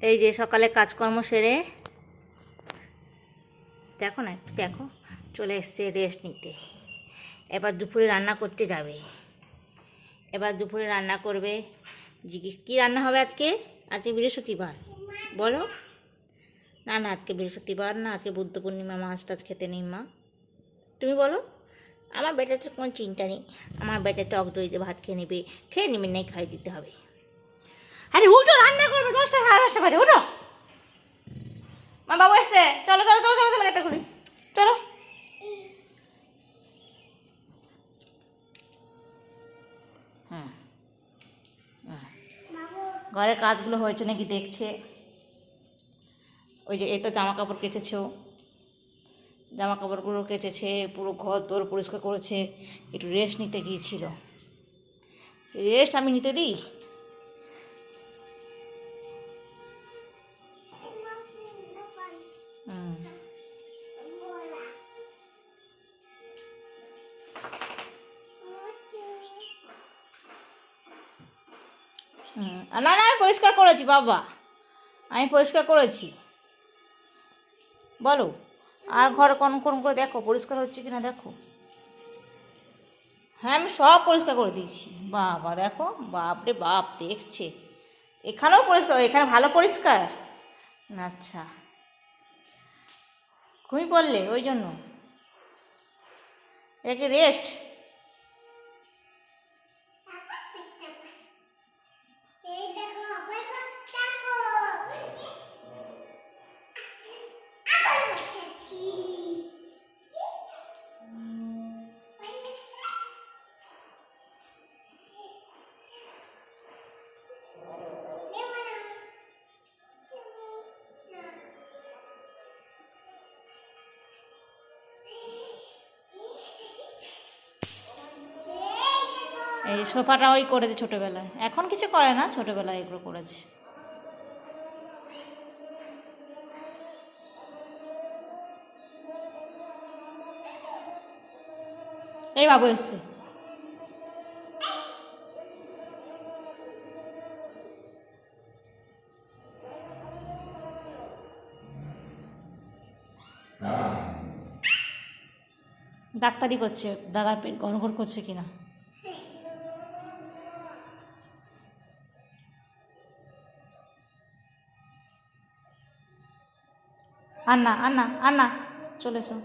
এই যে সকালে কাজকর্ম সেরে দেখো না, একটু দেখো, চলে এসছে রেস্ট নিতে। এবার দুপুরে রান্না করতে যাবে। এবার দুপুরে রান্না করবে। কী রান্না হবে আজকে? আজকে বৃহস্পতিবার, বলো। না না, আজকে বৃহস্পতিবার না, আজকে বুদ্ধ পূর্ণিমা, মাছ টাছ খেতে নেই মা। তুমি বলো। আমার বেটার কোনো চিন্তা নেই, আমার বেটা টক দই দিয়ে ভাত খেয়ে নেবে, খেয়ে নেবে, নেই খাই দিতে হবে। আরে উঠো, রান্না করবে, 10টা 10:30 বাজে, উঠো। মা বাবু এসে, চলো চলো চলো চলো চলো, একটা খুলি, চলো। হুম, ঘরের কাজগুলো হয়েছে নাকি দেখছে। ওই যে এ তো জামা কাপড় কেচেছে, ও জামা কাপড়গুলো কেচেছে, পুরো ঘর তোর পরিষ্কার করেছে। একটু রেস্ট নিতে গিয়েছিল, রেস্ট আমি নিতে দিই? হুম, না না, আমি পরিষ্কার করেছি বাবা, আমি পরিষ্কার করেছি। বলো। আর ঘর কোন কোন করে দেখো পরিষ্কার হচ্ছে কি না দেখো। হ্যাঁ, আমি সব পরিষ্কার করে দিয়েছি বাবা, দেখো, বাপরে বাপ, দেখছে। এখানেও পরিষ্কার, এখানে ভালো পরিষ্কার। আচ্ছা, ঘুমিয়ে পড়লে ওই জন্য? এটা কি রেস্ট? এই সোফাটা ওই করেছে ছোটোবেলায়, এখন কিছু করে না, ছোটোবেলায় এগুলো করেছে। এই বাবু এসছে। ডাক্তারি করছে, দাদার পেট গড়গড় করছে কিনা। আন্না আন্না আন্না, চলে এসো।